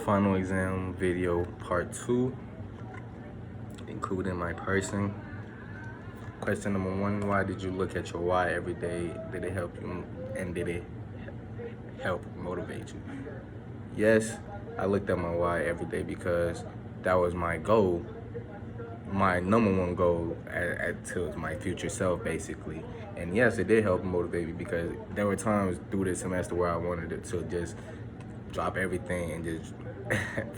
final exam video part 2, including my person. Question number 1, why did you look at your why every day? Did it help you and did it help motivate you? Yes, I looked at my why every day because that was my goal, my number one goal to my future self, basically. And yes, it did help motivate me because there were times through this semester where I wanted it to just drop everything and just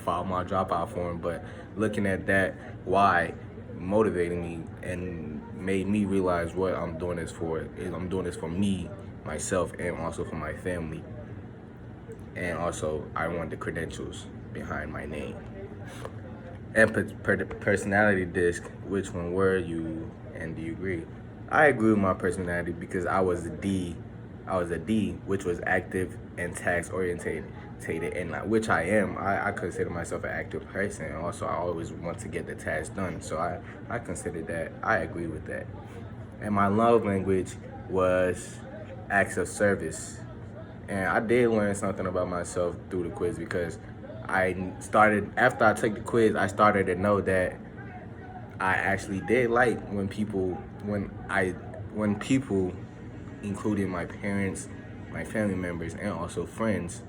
file my dropout form. But looking at that why motivated me and made me realize what I'm doing this for is I'm doing this for me, myself, and also for my family. And also, I want the credentials behind my name. And personality disc, which one were you and do you agree? I agree with my personality because I was a D, which was active and task orientated, and which I am. I consider myself an active person, and also I always want to get the task done. So I consider that. I agree with that. And my love language was acts of service. And I did learn something about myself through the quiz because after I took the quiz, I started to know that I actually did like when people, including my parents, my family members, and also friends,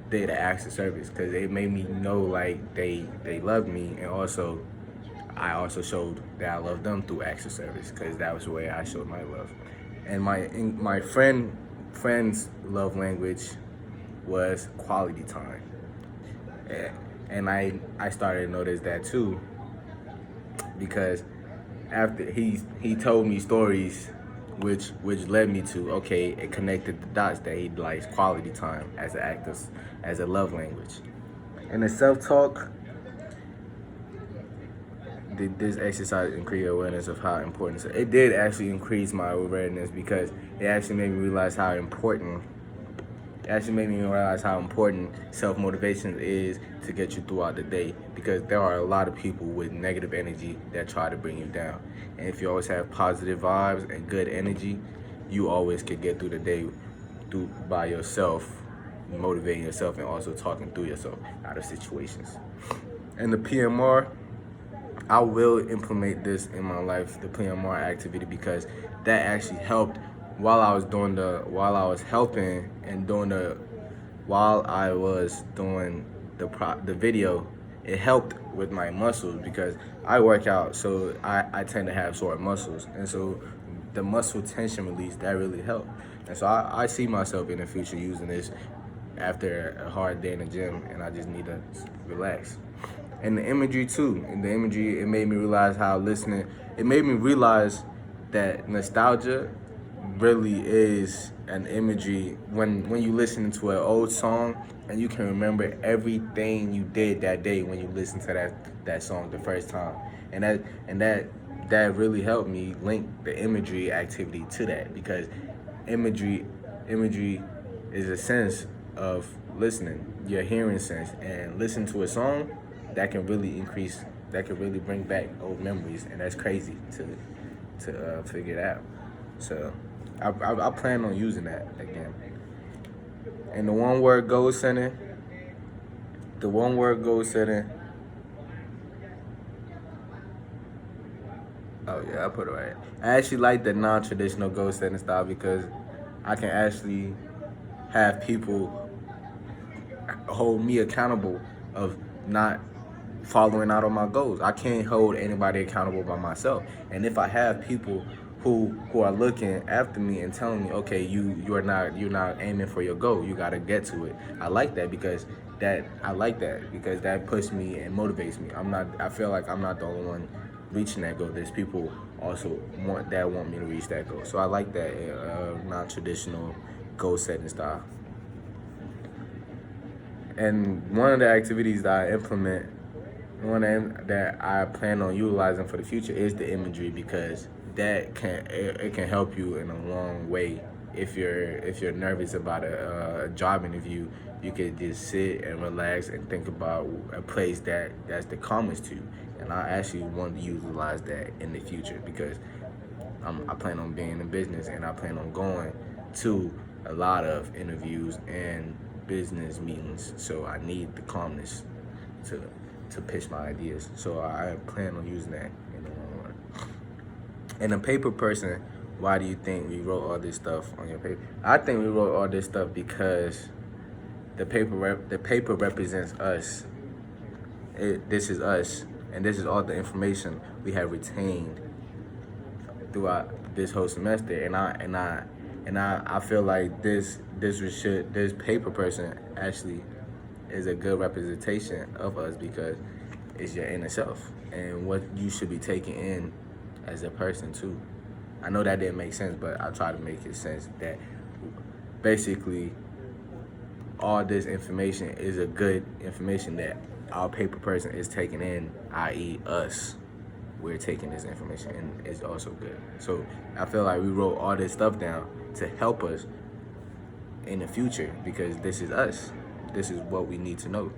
did the acts of service because it made me know like they loved me, and also I also showed that I loved them through acts of service because that was the way I showed my love. And my friend's love language was quality time. And I started to notice that too because after he told me stories which led me to, okay, it connected the dots that he likes quality time as an act as a love language. And the self-talk, did this exercise increase your awareness of how important it did actually increase my awareness because it actually made me realize how important self-motivation is to get you throughout the day, because there are a lot of people with negative energy that try to bring you down. And if you always have positive vibes and good energy, you always can get through the day by yourself, motivating yourself and also talking through yourself out of situations. And the PMR, I will implement this in my life, the PMR activity, because that actually helped while I was doing the video. It helped with my muscles because I work out, so I tend to have sore muscles, and so the muscle tension release, that really helped. And so I see myself in the future using this after a hard day in the gym and I just need to relax. And the imagery too. It made me realize that nostalgia really is an imagery when you listen to an old song and you can remember everything you did that day when you listened to that song the first time. And that really helped me link the imagery activity to that, because imagery is a sense of listening, your hearing sense, and listen to a song that can really bring back old memories, and that's crazy to figure it out. So I plan on using that again. And the one word goal setting. Oh yeah, I put it right. I actually like the non-traditional goal setting style because I can actually have people hold me accountable of not following out on my goals. I can't hold anybody accountable by myself. And if I have people who are looking after me and telling me, okay, you're not aiming for your goal, you gotta get to it. I like that because that pushes me and motivates me. I feel like I'm not the only one reaching that goal. There's people also want me to reach that goal. So I like that non-traditional goal setting style. And one of the activities that I implement, that I plan on utilizing for the future, is the imagery, because it can help you in a long way. If you're nervous about a job interview, you could just sit and relax and think about a place that's the calmest to you. And I actually want to utilize that in the future because I plan on being in business and I plan on going to a lot of interviews and business meetings, so I need the calmness to pitch my ideas. So I plan on using that in the long run. And a paper person, why do you think we wrote all this stuff on your paper? I think we wrote all this stuff because the paper represents us. This is us, and this is all the information we have retained throughout this whole semester. And I feel like this paper person actually is a good representation of us because it's your inner self and what you should be taking in as a person too. I know that didn't make sense, but I try to make it sense that basically all this information is a good information that our paper person is taking in, i.e. us. We're taking this information and it's also good. So I feel like we wrote all this stuff down to help us in the future because this is us. This is what we need to know.